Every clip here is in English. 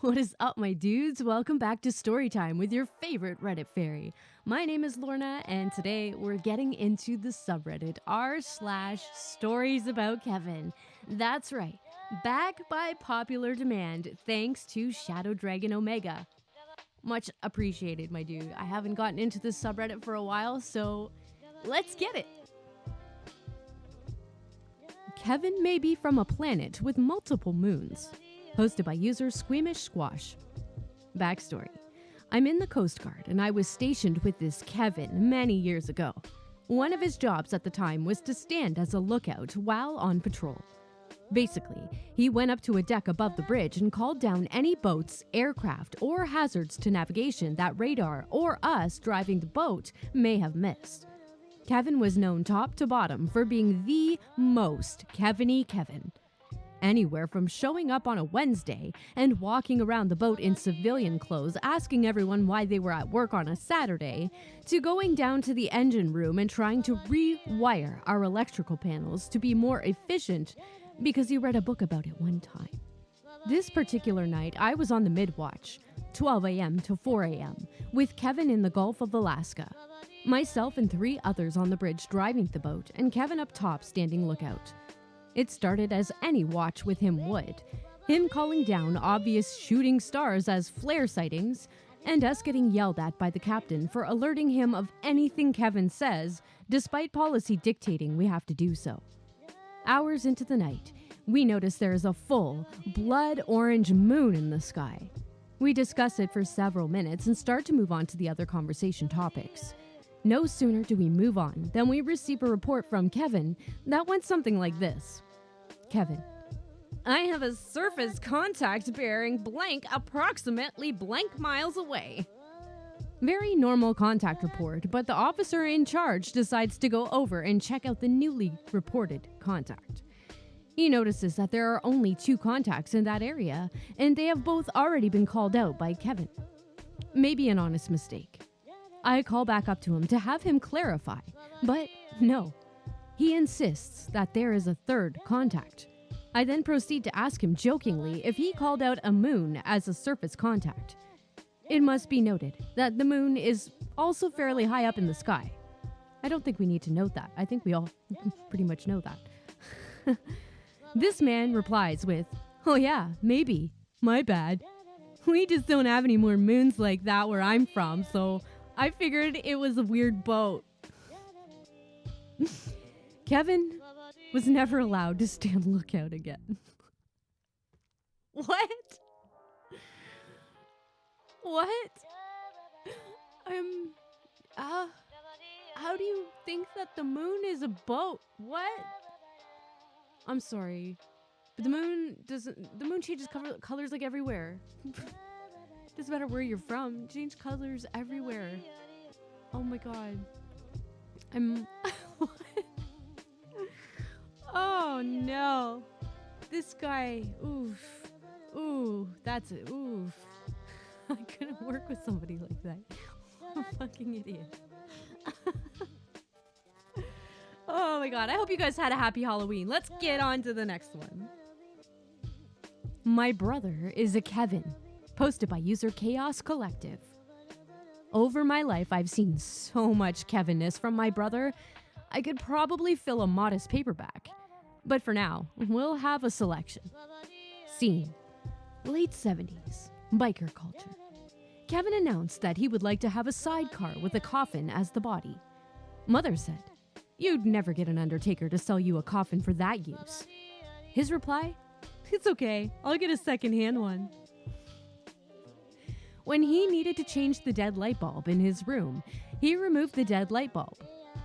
What is up, my dudes? Welcome back to Storytime with your favorite Reddit fairy. My name is Lorna, and today we're getting into the subreddit r/StoriesAboutKevin. That's right, back by popular demand thanks to Shadow Dragon Omega. Much appreciated, my dude. I haven't gotten into this subreddit for a while, so let's get it. Kevin may be from a planet with multiple moons. Posted by user Squeamish Squash. Backstory. I'm in the Coast Guard and I was stationed with this Kevin many years ago. One of his jobs at the time was to stand as a lookout while on patrol. Basically, he went up to a deck above the bridge and called down any boats, aircraft, or hazards to navigation that radar or us driving the boat may have missed. Kevin was known top to bottom for being the most Kevin-y Kevin. Anywhere from showing up on a Wednesday and walking around the boat in civilian clothes asking everyone why they were at work on a Saturday, to going down to the engine room and trying to rewire our electrical panels to be more efficient because he read a book about it one time. This particular night, I was on the mid-watch, 12 a.m. to 4 a.m., with Kevin in the Gulf of Alaska. Myself and 3 others on the bridge driving the boat, and Kevin up top standing lookout. It started as any watch with him would. Him calling down obvious shooting stars as flare sightings, and us getting yelled at by the captain for alerting him of anything Kevin says, despite policy dictating we have to do so. Hours into the night, we notice there is a full, blood orange moon in the sky. We discuss it for several minutes and start to move on to the other conversation topics. No sooner do we move on than we receive a report from Kevin that went something like this. Kevin: I have a surface contact bearing blank approximately blank miles away. Very normal contact report, but the officer in charge decides to go over and check out the newly reported contact. He notices that there are only 2 contacts in that area, and they have both already been called out by Kevin. Maybe an honest mistake. I call back up to him to have him clarify, but no. He insists that there is a 3rd contact. I then proceed to ask him jokingly if he called out a moon as a surface contact. It must be noted that the moon is also fairly high up in the sky. I don't think we need to note that. I think we all pretty much know that. This man replies with, "Oh yeah, maybe. My bad. We just don't have any more moons like that where I'm from, so I figured it was a weird boat." Kevin was never allowed to stand lookout again. What? What? How do you think that the moon is a boat? What? I'm sorry, but the moon changes colors like everywhere. Doesn't matter where you're from, change colors everywhere. Oh my god. What? Oh no. This guy, oof. Ooh, that's it, oof. I couldn't work with somebody like that. I'm a fucking idiot. Oh my god, I hope you guys had a happy Halloween. Let's get on to the next one. My brother is a Kevin. Posted by user Chaos Collective. Over my life, I've seen so much Kevinness from my brother, I could probably fill a modest paperback. But for now, we'll have a selection. Scene: late 70s, biker culture. Kevin announced that he would like to have a sidecar with a coffin as the body. Mother said, "You'd never get an undertaker to sell you a coffin for that use." His reply: "It's okay, I'll get a second-hand one." When he needed to change the dead light bulb in his room, he removed the dead light bulb.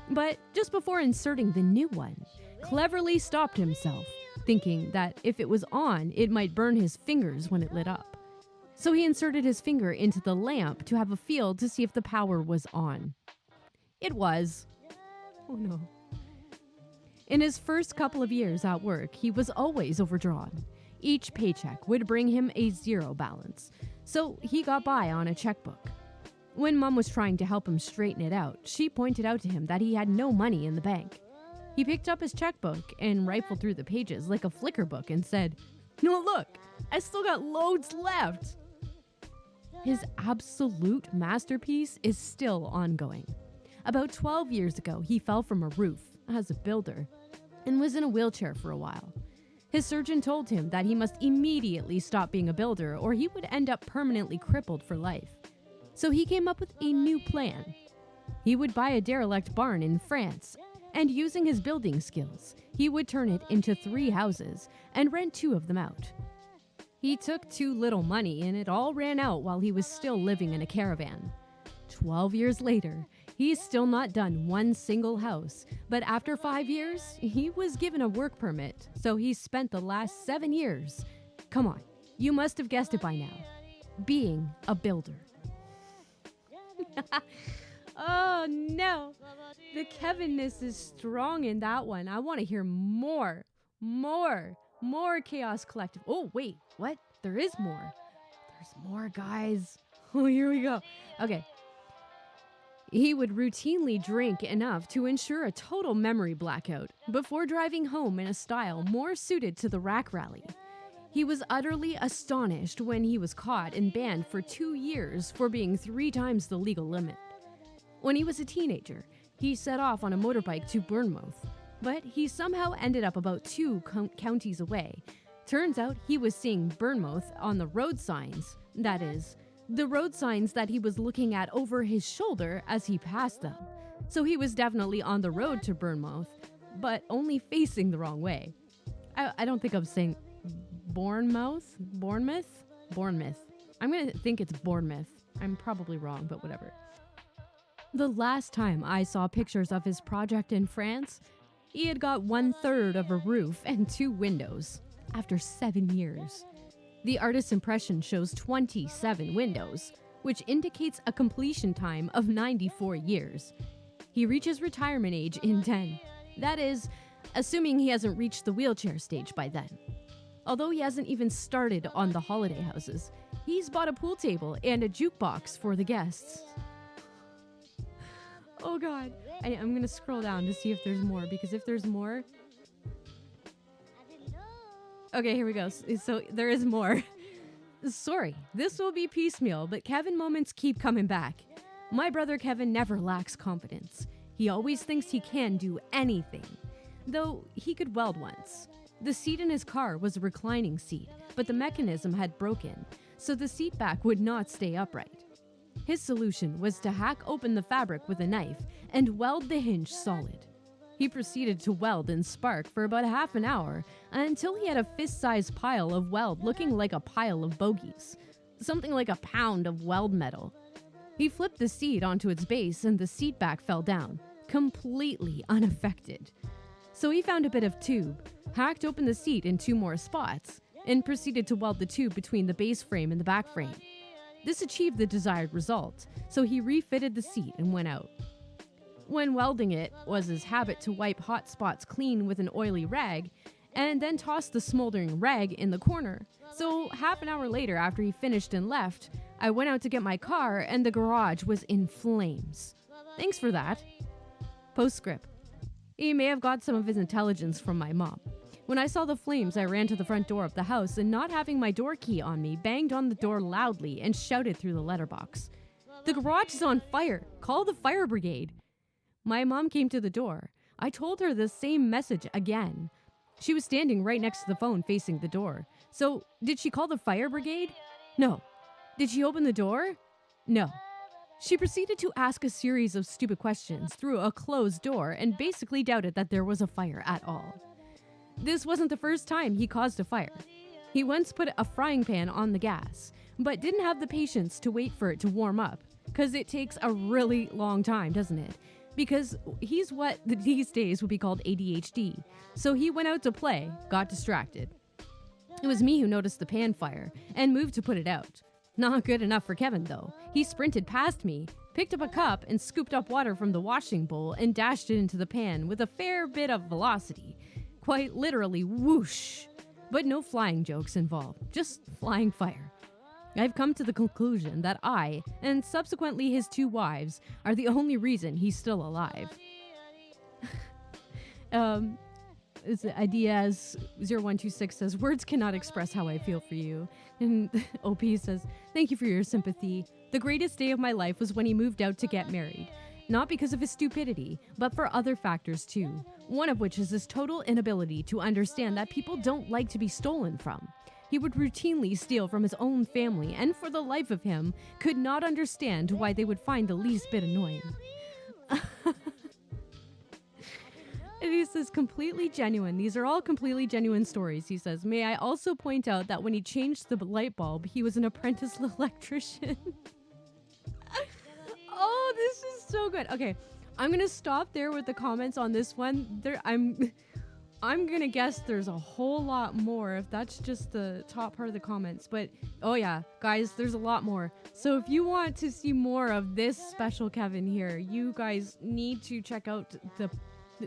But just before inserting the new one, cleverly stopped himself, thinking that if it was on, it might burn his fingers when it lit up. So he inserted his finger into the lamp to have a feel to see if the power was on. It was. Oh no. In his first couple of years at work, he was always overdrawn. Each paycheck would bring him a 0 balance, so he got by on a checkbook. When Mom was trying to help him straighten it out, she pointed out to him that he had no money in the bank. He picked up his checkbook and rifled through the pages like a flicker book and said, "No, look, I still got loads left." His absolute masterpiece is still ongoing. About 12 years ago, he fell from a roof as a builder and was in a wheelchair for a while. His surgeon told him that he must immediately stop being a builder or he would end up permanently crippled for life. So he came up with a new plan. He would buy a derelict barn in France, and using his building skills, he would turn it into 3 houses and rent 2 of them out. He took too little money and it all ran out while he was still living in a caravan. 12 years later, he's still not done one single house, but after 5 years, he was given a work permit, so he spent the last 7 years, come on, you must have guessed it by now, being a builder. Oh no, the Kevinness is strong in that one. I want to hear more Chaos Collective. Oh wait, what? There is more. There's more, guys. Oh, here we go. Okay. He would routinely drink enough to ensure a total memory blackout before driving home in a style more suited to the rack rally. He was utterly astonished when he was caught and banned for 2 years for being 3 times the legal limit. When he was a teenager, he set off on a motorbike to Bournemouth, but he somehow ended up about 2 counties away. Turns out he was seeing Bournemouth on the road signs, that is, the road signs that he was looking at over his shoulder as he passed them. So he was definitely on the road to Bournemouth, but only facing the wrong way. I don't think I'm saying Bournemouth? Bournemouth? I'm going to think it's Bournemouth. I'm probably wrong, but whatever. The last time I saw pictures of his project in France, he had got 1/3 of a roof and 2 windows after 7 years. The artist's impression shows 27 windows, which indicates a completion time of 94 years. He reaches retirement age in 10. That is, assuming he hasn't reached the wheelchair stage by then. Although he hasn't even started on the holiday houses, he's bought a pool table and a jukebox for the guests. Oh god, I'm going to scroll down to see if there's more, because if there's more... Okay, here we go. So there is more. Sorry, this will be piecemeal, but Kevin moments keep coming back. My brother Kevin never lacks confidence. He always thinks he can do anything. Though he could weld once. The seat in his car was a reclining seat, but the mechanism had broken, so the seat back would not stay upright. His solution was to hack open the fabric with a knife and weld the hinge solid. He proceeded to weld and spark for about half an hour until he had a fist-sized pile of weld looking like a pile of bogies, something like a pound of weld metal. He flipped the seat onto its base and the seat back fell down, completely unaffected. So he found a bit of tube, hacked open the seat in 2 more spots, and proceeded to weld the tube between the base frame and the back frame. This achieved the desired result, so he refitted the seat and went out. When welding it was his habit to wipe hot spots clean with an oily rag, and then toss the smoldering rag in the corner. So half an hour later, after he finished and left, I went out to get my car and the garage was in flames. Thanks for that. Postscript. He may have got some of his intelligence from my mom. When I saw the flames, I ran to the front door of the house and, not having my door key on me, banged on the door loudly and shouted through the letterbox. "The garage is on fire! Call the fire brigade!" My mom came to the door. I told her the same message again. She was standing right next to the phone facing the door. So, did she call the fire brigade? No. Did she open the door? No. She proceeded to ask a series of stupid questions through a closed door and basically doubted that there was a fire at all. This wasn't the first time he caused a fire. He once put a frying pan on the gas, but didn't have the patience to wait for it to warm up, because it takes a really long time, doesn't it? Because he's what these days would be called ADHD. So he went out to play, got distracted. It was me who noticed the pan fire and moved to put it out. Not good enough for Kevin, though. He sprinted past me, picked up a cup and scooped up water from the washing bowl and dashed it into the pan with a fair bit of velocity. Quite literally whoosh. But no flying jokes involved, just flying fire. I've come to the conclusion that I, and subsequently his 2 wives, are the only reason he's still alive. Ideas0126 says, words cannot express how I feel for you. And OP says, thank you for your sympathy. The greatest day of my life was when he moved out to get married. Not because of his stupidity, but for other factors too. One of which is his total inability to understand that people don't like to be stolen from. He would routinely steal from his own family, and for the life of him, could not understand why they would find the least bit annoying. And he says, completely genuine. These are all completely genuine stories. He says, may I also point out that when he changed the light bulb, he was an apprentice electrician. Oh, this is so good. Okay, I'm going to stop there with the comments on this one. I'm going to guess there's a whole lot more if that's just the top part of the comments. But, oh yeah, guys, there's a lot more. So if you want to see more of this special Kevin here, you guys need to check out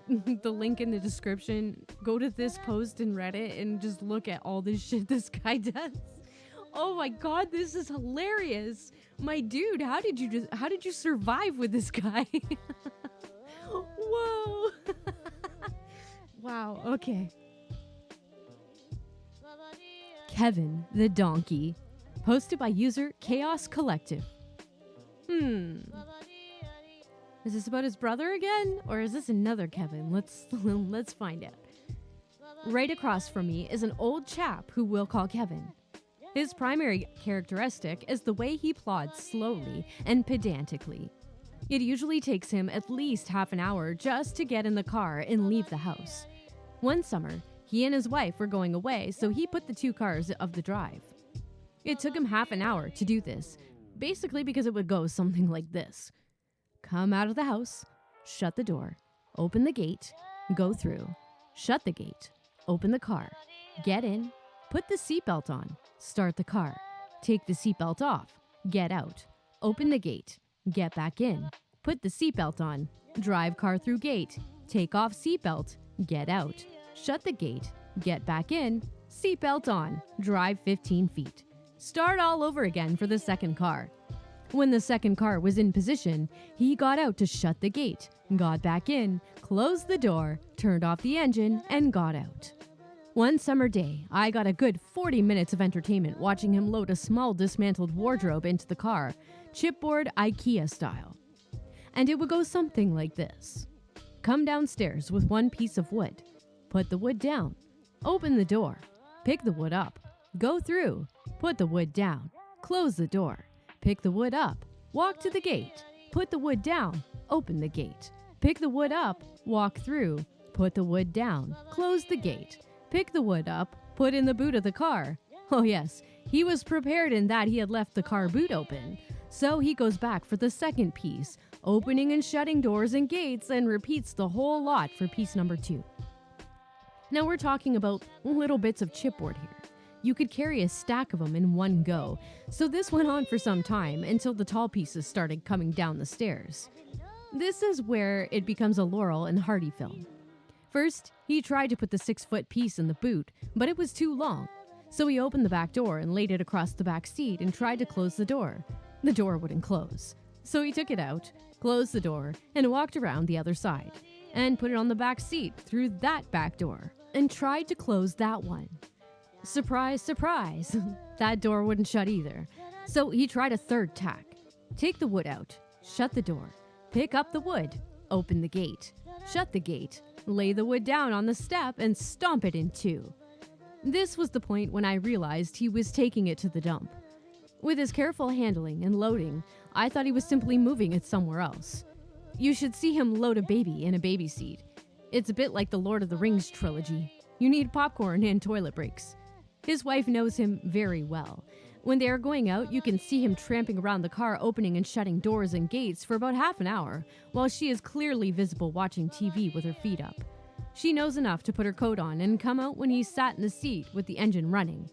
the link in the description. Go to this post in Reddit and just look at all this shit this guy does. Oh my god, this is hilarious. My dude, how did you survive with this guy? Whoa. Wow, okay. Kevin the Donkey. Posted by user Chaos Collective. Is this about his brother again? Or is this another Kevin? Let's find out. Right across from me is an old chap who we'll call Kevin. His primary characteristic is the way he plods slowly and pedantically. It usually takes him at least half an hour just to get in the car and leave the house. One summer, he and his wife were going away, so he put the 2 cars of the drive. It took him half an hour to do this, basically because it would go something like this. Come out of the house, shut the door, open the gate, go through, shut the gate, open the car, get in, put the seatbelt on, start the car, take the seatbelt off, get out, open the gate, get back in, put the seatbelt on, drive car through gate, take off seatbelt, get out, shut the gate, get back in, seatbelt on, drive 15 feet. Start all over again for the second car. When the second car was in position, he got out to shut the gate, got back in, closed the door, turned off the engine, and got out. One summer day, I got a good 40 minutes of entertainment watching him load a small dismantled wardrobe into the car, chipboard IKEA style. And it would go something like this. Come downstairs with 1 piece of wood, put the wood down, open the door, pick the wood up, go through, put the wood down, close the door, pick the wood up, walk to the gate, put the wood down, open the gate, pick the wood up, walk through, put the wood down, close the gate, pick the wood up, put in the boot of the car. Oh yes, he was prepared in that he had left the car boot open. So he goes back for the second piece, opening and shutting doors and gates, and repeats the whole lot for piece number 2. Now we're talking about little bits of chipboard here. You could carry a stack of them in one go, so this went on for some time until the tall pieces started coming down the stairs. This is where it becomes a Laurel and Hardy film. First, he tried to put the 6-foot piece in the boot, but it was too long. So he opened the back door and laid it across the back seat and tried to close the door. The door wouldn't close. So he took it out, closed the door, and walked around the other side, and put it on the back seat through that back door, and tried to close that one. Surprise, surprise, that door wouldn't shut either. So he tried a third tack. Take the wood out, shut the door, pick up the wood, open the gate, shut the gate, lay the wood down on the step, and stomp it in 2. This was the point when I realized he was taking it to the dump. With his careful handling and loading, I thought he was simply moving it somewhere else. You should see him load a baby in a baby seat. It's a bit like the Lord of the Rings trilogy. You need popcorn and toilet breaks. His wife knows him very well. When they are going out, you can see him tramping around the car, opening and shutting doors and gates for about half an hour, while she is clearly visible watching TV with her feet up. She knows enough to put her coat on and come out when he's sat in the seat with the engine running.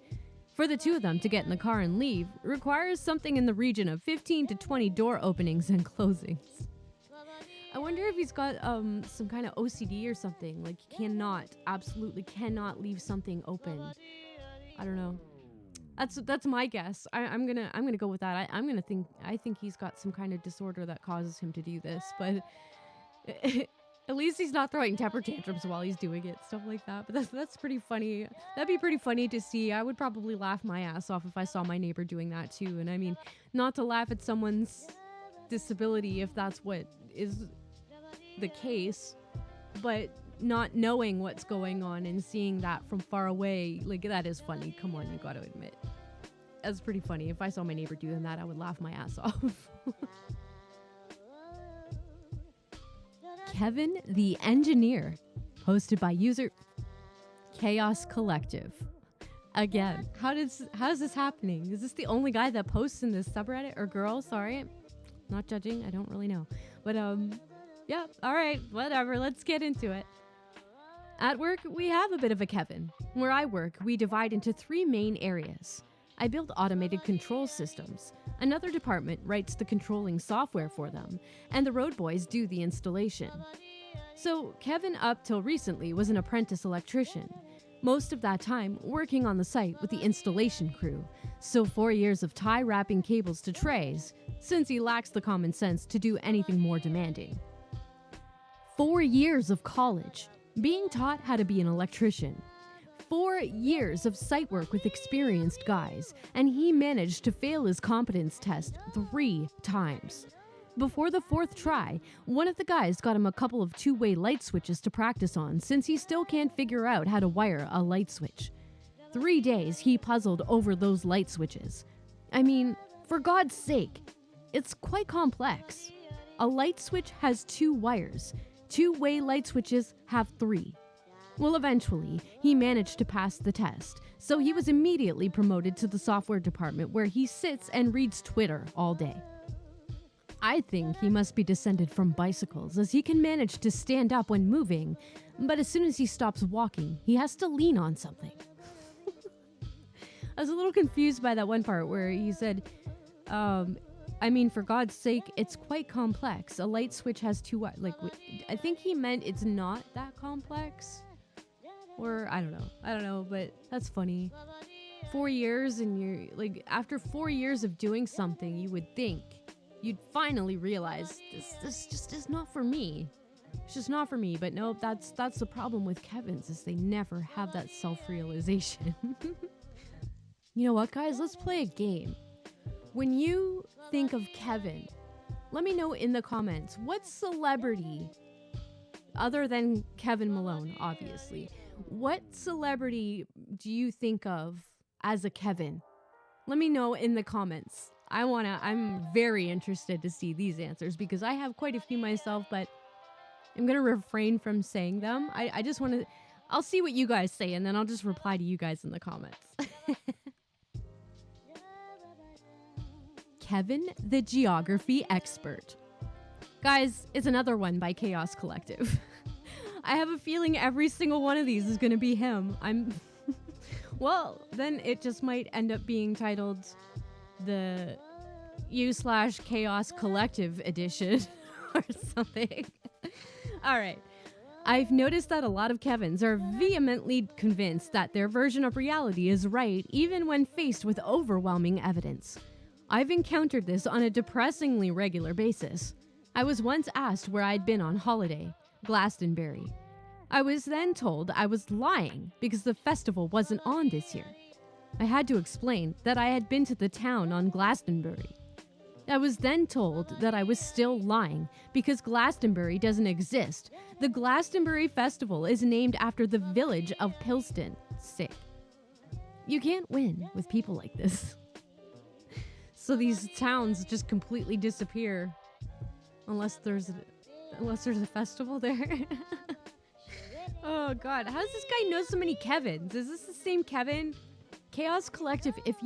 For the 2 of them to get in the car and leave requires something in the region of 15 to 20 door openings and closings. I wonder if he's got some kind of OCD or something, like he absolutely cannot leave something open. I don't know. That's my guess. I'm gonna go with that. I think he's got some kind of disorder that causes him to do this. But At least he's not throwing temper tantrums while he's doing it, stuff like that. But that's pretty funny. That'd be pretty funny to see. I would probably laugh my ass off if I saw my neighbor doing that too. And I mean, not to laugh at someone's disability if that's what is the case, but not knowing what's going on and seeing that from far away, like, that is funny. Come on, you gotta admit. That's pretty funny. If I saw my neighbor doing that, I would laugh my ass off. Kevin the Engineer, posted by user Chaos Collective. Again, how is this happening? Is this the only guy that posts in this subreddit, or girl? Sorry, not judging. I don't really know, but yeah. All right, whatever. Let's get into it. At work, we have a bit of a Kevin. Where I work, we divide into 3 main areas. I build automated control systems. Another department writes the controlling software for them, and the road boys do the installation. So Kevin, up till recently, was an apprentice electrician. Most of that time working on the site with the installation crew, so 4 years of tie wrapping cables to trays, since he lacks the common sense to do anything more demanding. 4 years of college, being taught how to be an electrician. 4 years of site work with experienced guys, and he managed to fail his competence test 3 times. Before the 4th try, one of the guys got him a couple of 2-way light switches to practice on, since he still can't figure out how to wire a light switch. 3 days he puzzled over those light switches. I mean, for God's sake, it's quite complex. A light switch has 2 wires. 2-way light switches have 3. Well, eventually, he managed to pass the test, so he was immediately promoted to the software department, where he sits and reads Twitter all day. I think he must be descended from bicycles, as he can manage to stand up when moving, but as soon as he stops walking, he has to lean on something. I was a little confused by that one part where he said, I mean, for God's sake, it's quite complex. A light switch has 2 wires. Like, I think he meant it's not that complex. Or, I don't know, but that's funny. 4 years, and you're, like, after 4 years of doing something, you would think you'd finally realize this just is not for me. It's just not for me. But no, that's the problem with Kevin's, is they never have that self-realization. You know what, guys? Let's play a game. When you think of Kevin, let me know in the comments, what celebrity, other than Kevin Malone, obviously, what celebrity do you think of as a Kevin? Let me know in the comments. I'm very interested to see these answers, because I have quite a few myself, but I'm going to refrain from saying them. I just want to, I'll see what you guys say, and then I'll just reply to you guys in the comments. Kevin the Geography Expert. Guys, it's another one by Chaos Collective. I have a feeling every single one of these is going to be him. Well, then it just might end up being titled the U/Chaos Collective edition or something. All right. I've noticed that a lot of Kevins are vehemently convinced that their version of reality is right, even when faced with overwhelming evidence. I've encountered this on a depressingly regular basis. I was once asked where I'd been on holiday, Glastonbury. I was then told I was lying because the festival wasn't on this year. I had to explain that I had been to the town on Glastonbury. I was then told that I was still lying because Glastonbury doesn't exist. The Glastonbury Festival is named after the village of Pilston. Sick. You can't win with people like this. So these towns just completely disappear unless there's a festival there. Oh God, how does this guy know so many Kevins? Is this the same Kevin? Chaos Collective, if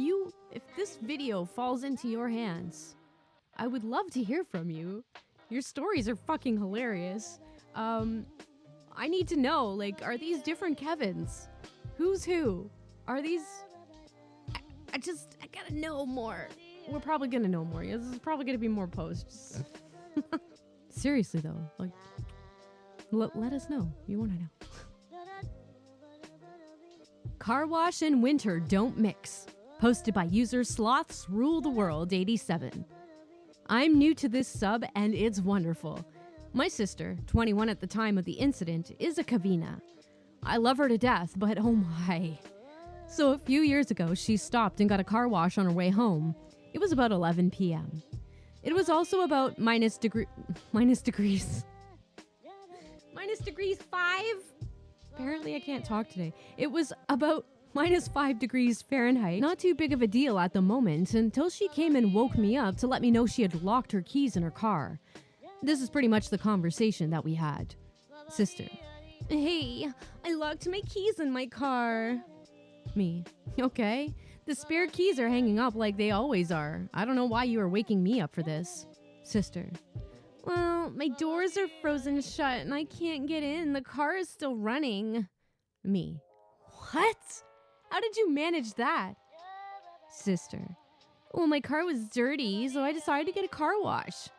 this video falls into your hands, I would love to hear from you. Your stories are fucking hilarious. I need to know, like, are these different Kevins? Who's who? Are these... I gotta know more. We're probably gonna know more. This is probably gonna be more posts. Seriously though, like, let us know. You wanna know. Carwash and winter don't mix. Posted by user Sloths Rule the World 87. I'm new to this sub and it's wonderful. My sister, 21 at the time of the incident, is a Kavina. I love her to death, but oh my. So a few years ago, she stopped and got a car wash on her way home. It was about 11 p.m. It was also about minus degrees. Minus degrees 5? Apparently I can't talk today. It was about minus 5 degrees Fahrenheit. Not too big of a deal at the moment until she came and woke me up to let me know she had locked her keys in her car. This is pretty much the conversation that we had. Sister: hey, I locked my keys in my car. Me: okay. The spare keys are hanging up like they always are. I don't know why you are waking me up for this. Sister: well, my doors are frozen shut and I can't get in. The car is still running. Me: what? How did you manage that? Sister: well, my car was dirty, so I decided to get a car wash.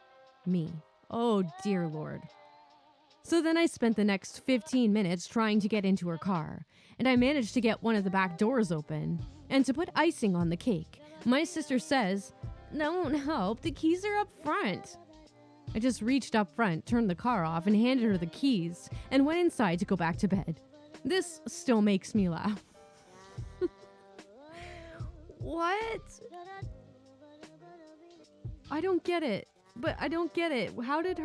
Me: oh, dear Lord. So then I spent the next 15 minutes trying to get into her car, and I managed to get one of the back doors open. And to put icing on the cake, my sister says, that won't help, the keys are up front. I just reached up front, turned the car off, and handed her the keys, and went inside to go back to bed. This still makes me laugh. What? I don't get it. But I don't get it. How did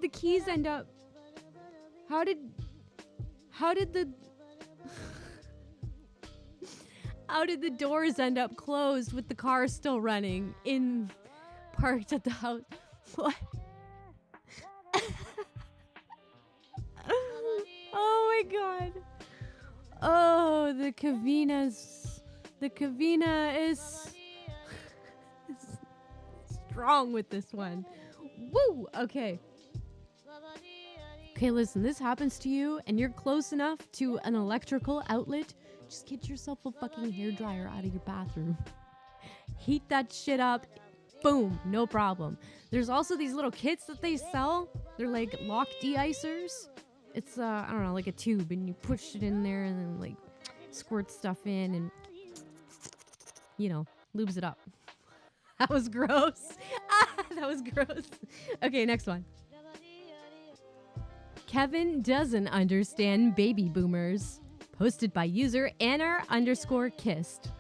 the keys end up? How did the doors end up closed with the car still running parked at the house? What? Oh my god. Oh, the Kavina is strong with this one. Woo! Okay, listen, this happens to you and you're close enough to an electrical outlet, just get yourself a fucking hairdryer out of your bathroom. Heat that shit up. Boom, no problem. There's also these little kits that they sell. They're like lock de-icers. It's I don't know, like a tube, and you push it in there and then like squirt stuff in and, you know, lubes it up. That was gross. That was gross. Okay, next one. Kevin doesn't understand baby boomers. Posted by user Anna_kissed.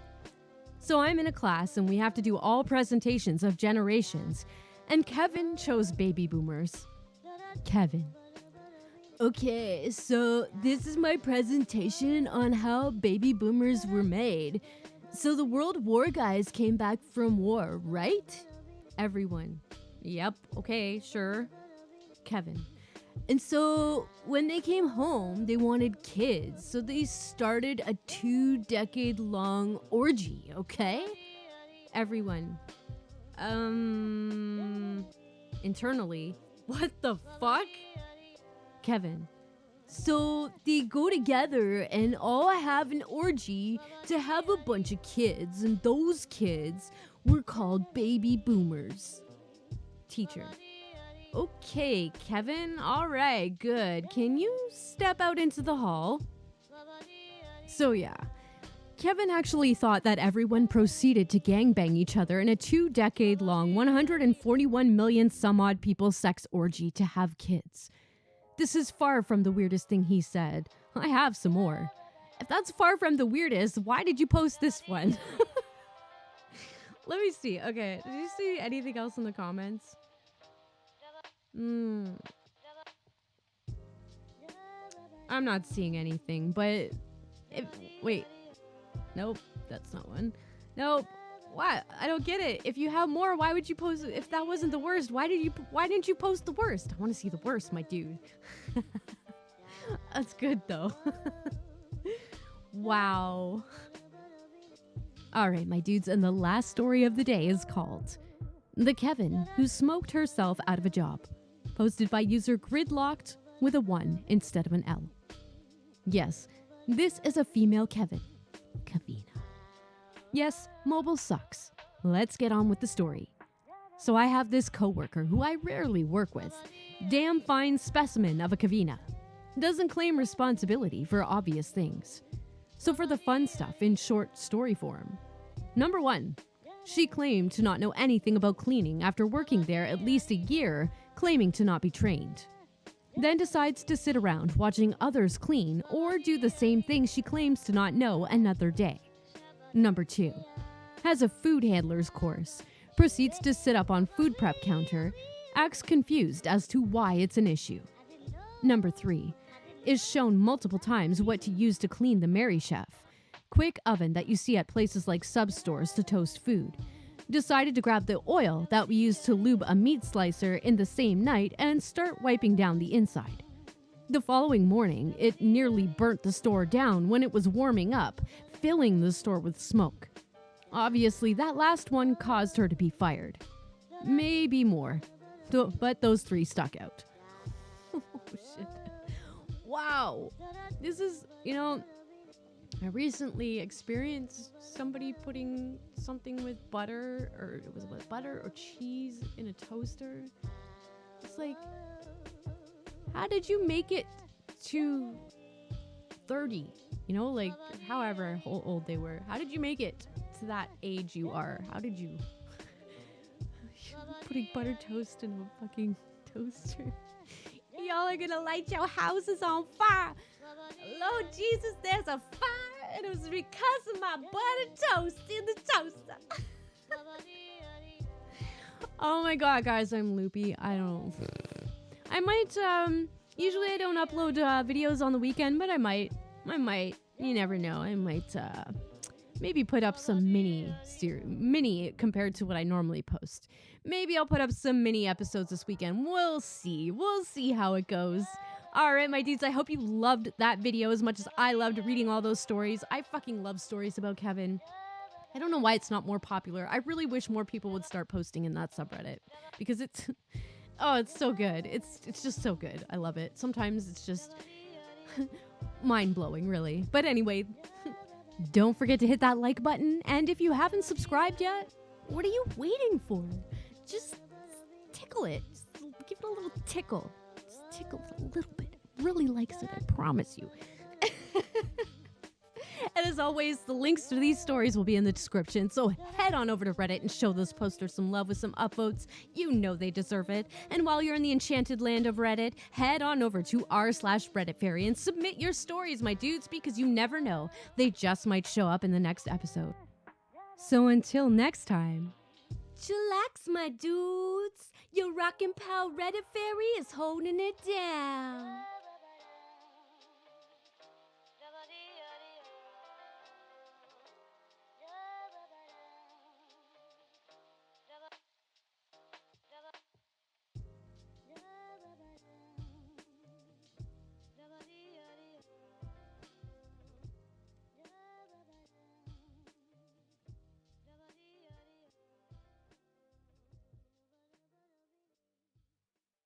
So I'm in a class and we have to do all presentations of generations, and Kevin chose baby boomers. Kevin: okay, so this is my presentation on how baby boomers were made. So the World War guys came back from war, right? Everyone: yep, okay, sure. Kevin: and so when they came home, they wanted kids. So they started a 2-decade-long orgy, okay? Everyone: internally, what the fuck? Kevin: so they go together and all have an orgy to have a bunch of kids, and those kids were called baby boomers. Teacher: okay, Kevin, all right, good. Can you step out into the hall? So yeah, Kevin actually thought that everyone proceeded to gangbang each other in a 2-decade-long, 141 million some odd people sex orgy to have kids. This is far from the weirdest thing he said. I have some more. If that's far from the weirdest, why did you post this one? Let me see. Okay, did you see anything else in the comments? I'm not seeing anything, but wait. Nope, that's not one. Nope. What? I don't get it. If you have more, why would you post? If that wasn't the worst, why didn't you post the worst? I want to see the worst, my dude. That's good though. Wow. All right, my dudes, and the last story of the day is called The Kevin Who Smoked Herself Out of a Job. Posted by user Gridlocked with a 1 instead of an L. Yes, this is a female Kevin. Kavina. Yes, mobile sucks. Let's get on with the story. So I have this coworker who I rarely work with. Damn fine specimen of a Kavina. Doesn't claim responsibility for obvious things. So for the fun stuff in short story form. Number 1. She claimed to not know anything about cleaning after working there at least a year, claiming to not be trained. Then decides to sit around watching others clean or do the same thing she claims to not know another day. Number 2. Has a food handler's course, proceeds to sit up on food prep counter, acts confused as to why it's an issue. Number 3. Is shown multiple times what to use to clean the Mary Chef, quick oven that you see at places like sub stores to toast food. Decided to grab the oil that we use to lube a meat slicer in the same night and start wiping down the inside. The following morning, it nearly burnt the store down when it was warming up, filling the store with smoke. Obviously, that last one caused her to be fired. Maybe more, but those 3 stuck out. Oh, shit. Wow. This is, I recently experienced somebody putting something with butter, or it was with butter or cheese in a toaster. It's like, how did you make it to 30? Like however old they were. How did you make it to that age you are? How did you putting butter toast in a fucking toaster? Y'all are gonna light your houses on fire. Lord Jesus, there's a fire, and it was because of my butter toast in the toaster. Oh my god, guys, I'm loopy. I might, usually I don't upload videos on the weekend, but I might, you never know. I might, maybe put up some mini compared to what I normally post. Maybe I'll put up some mini episodes this weekend. We'll see how it goes. All right, my dudes, I hope you loved that video as much as I loved reading all those stories. I fucking love stories about Kevin. I don't know why it's not more popular. I really wish more people would start posting in that subreddit because it's so good. It's just so good. I love it. Sometimes it's just mind-blowing, really. But anyway, don't forget to hit that like button. And if you haven't subscribed yet, what are you waiting for? Just tickle it. Just give it a little tickle. Just tickle it a little bit. It really likes it, I promise you. And as always, the links to these stories will be in the description, so head on over to Reddit and show those posters some love with some upvotes. You know they deserve it. And while you're in the enchanted land of Reddit, head on over to r/RedditFairy and submit your stories, my dudes, because you never know. They just might show up in the next episode. So until next time, chillax, my dudes. Your rockin' pal Reddit Fairy is holding it down.